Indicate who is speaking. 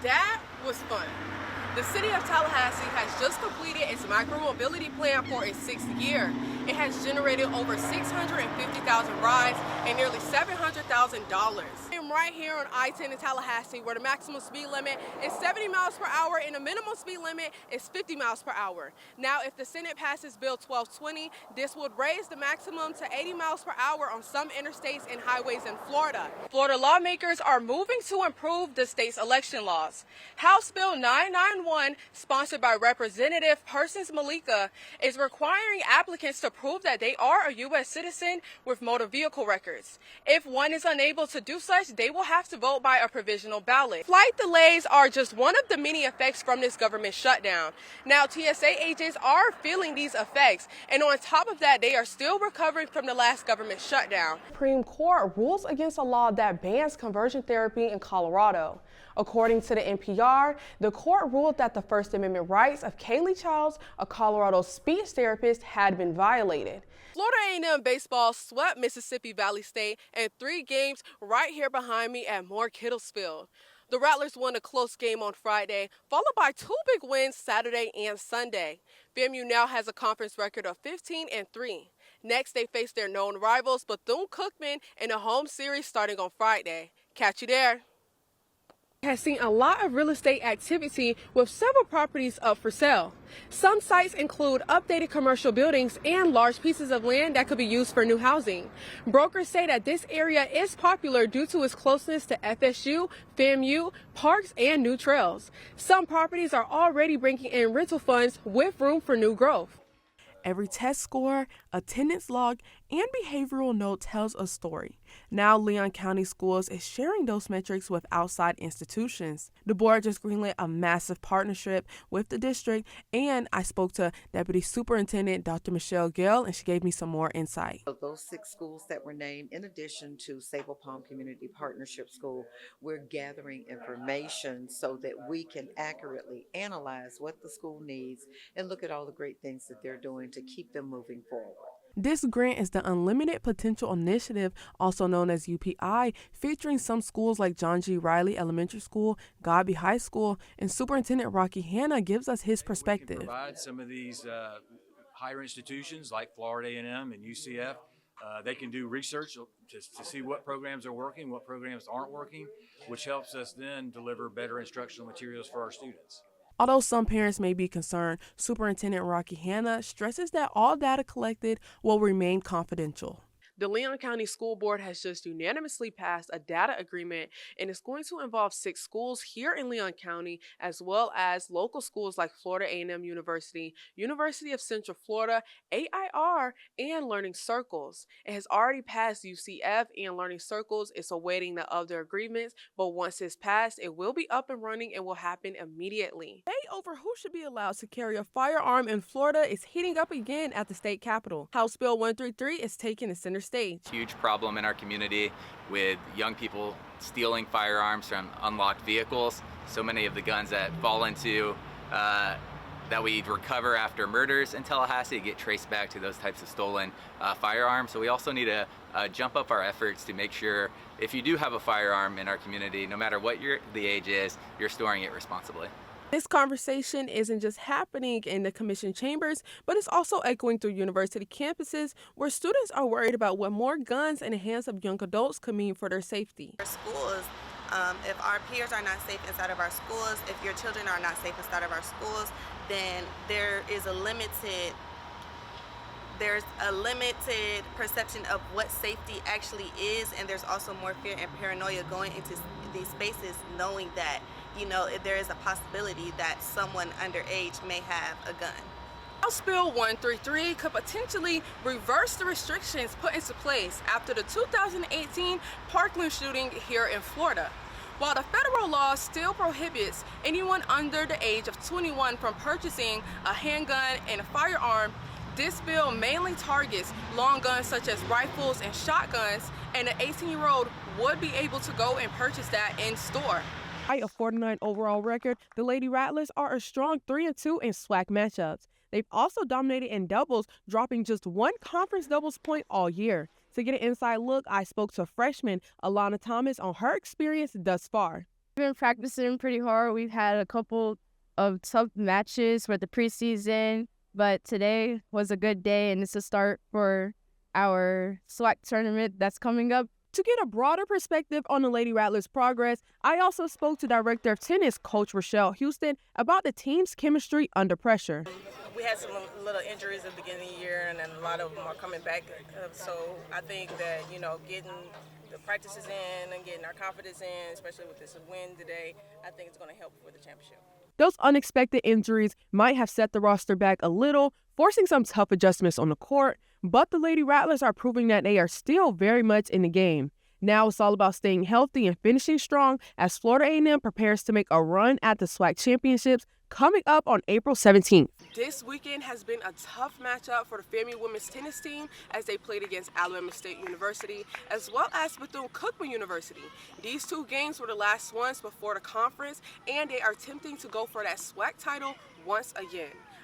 Speaker 1: That was fun. The city of Tallahassee has just completed its micromobility plan for its 6th year. It has generated over 650,000 rides and nearly $700,000. I'm right here on I-10 in Tallahassee, where the maximum speed limit is 70 miles per hour and the minimum speed limit is 50 miles per hour. Now, if the Senate passes Bill 1220, this would raise the maximum to 80 miles per hour on some interstates and highways in Florida. Florida lawmakers are moving to improve the state's election laws. House Bill 991, sponsored by Representative Persons Malika, is requiring applicants to prove that they are a U.S. citizen with motor vehicle records. If one is unable to do such, they will have to vote by a provisional ballot. Flight delays are just one of the many effects from this government shutdown. Now, TSA agents are feeling these effects, and on top of that, they are still recovering from the last government shutdown. The Supreme Court rules against a law that bans conversion therapy in Colorado. According to the NPR, the court ruled that the First Amendment rights of Kaylee Childs, a Colorado speech therapist, had been violated. Florida A&M baseball swept Mississippi Valley State in 3 games right here behind me at Moore Kittlesfield. The Rattlers won a close game on Friday, followed by 2 big wins Saturday and Sunday. FAMU now has a conference record of 15-3. Next, they face their known rivals Bethune-Cookman in a home series starting on Friday. Catch you there. Has seen a lot of real estate activity with several properties up for sale. Some sites include updated commercial buildings and large pieces of land that could be used for new housing. Brokers say that this area is popular due to its closeness to FSU, FAMU, parks, and new trails. Some properties are already bringing in rental funds with room for new growth. Every test score, attendance log, and behavioral note tells a story. Now Leon County Schools is sharing those metrics with outside institutions. The board just greenlit a massive partnership with the district, and I spoke to Deputy Superintendent Dr. Michelle Gale, and she gave me some more insight.
Speaker 2: Of those 6 schools that were named, in addition to Sable Palm Community Partnership School, we're gathering information so that we can accurately analyze what the school needs and look at all the great things that they're doing to keep them moving forward.
Speaker 1: This grant is the Unlimited Potential Initiative, also known as UPI, featuring some schools like John G. Riley Elementary School, Godby High School, and Superintendent Rocky Hanna gives us his perspective.
Speaker 3: We can provide some of these higher institutions like Florida A&M and UCF. They can do research to see what programs are working, what programs aren't working, which helps us then deliver better instructional materials for our students.
Speaker 1: Although some parents may be concerned, Superintendent Rocky Hanna stresses that all data collected will remain confidential. The Leon County School Board has just unanimously passed a data agreement, and it's going to involve 6 schools here in Leon County, as well as local schools like Florida A&M University, University of Central Florida, AIR, and Learning Circles. It has already passed UCF and Learning Circles. It's awaiting the other agreements, but once it's passed, it will be up and running and will happen immediately. Debate over who should be allowed to carry a firearm in Florida is heating up again at the state capitol. House Bill 133 is taking the center stage.
Speaker 4: Huge problem in our community with young people stealing firearms from unlocked vehicles. So many of the guns that fall into that we recover after murders in Tallahassee get traced back to those types of stolen firearms. So we also need to jump up our efforts to make sure if you do have a firearm in our community, no matter what the age is, you're storing it responsibly.
Speaker 1: This conversation isn't just happening in the commission chambers, but it's also echoing through university campuses where students are worried about what more guns in the hands of young adults could mean for their safety.
Speaker 5: Our schools, if our peers are not safe inside of our schools, if your children are not safe inside of our schools, then there's a limited perception of what safety actually is, and there's also more fear and paranoia going into these spaces, knowing that there is a possibility that someone underage may have a gun.
Speaker 1: House Bill 133 could potentially reverse the restrictions put into place after the 2018 Parkland shooting here in Florida. While the federal law still prohibits anyone under the age of 21 from purchasing a handgun and a firearm, this bill mainly targets long guns such as rifles and shotguns, and an 18-year-old would be able to go and purchase that in store. A 49 overall record, the Lady Rattlers are a strong 3-2 in SWAC matchups. They've also dominated in doubles, dropping just 1 conference doubles point all year. To get an inside look, I spoke to freshman Alana Thomas on her experience thus far.
Speaker 6: Been practicing pretty hard. We've had a couple of tough matches for the preseason, but today was a good day, and it's a start for our SWAC tournament that's coming up.
Speaker 1: To get a broader perspective on the Lady Rattlers' progress, I also spoke to Director of Tennis, Coach Rochelle Houston, about the team's chemistry under pressure.
Speaker 7: We had some little injuries at the beginning of the year, and then a lot of them are coming back. So I think that, getting the practices in and getting our confidence in, especially with this win today, I think it's going to help for the championship.
Speaker 1: Those unexpected injuries might have set the roster back a little, forcing some tough adjustments on the court, but the Lady Rattlers are proving that they are still very much in the game. Now it's all about staying healthy and finishing strong as Florida A&M prepares to make a run at the SWAC championships coming up on April 17th. This weekend has been a tough matchup for the FAMU women's tennis team as they played against Alabama State University as well as Bethune-Cookman University. These two games were the last ones before the conference, and they are attempting to go for that SWAC title once again.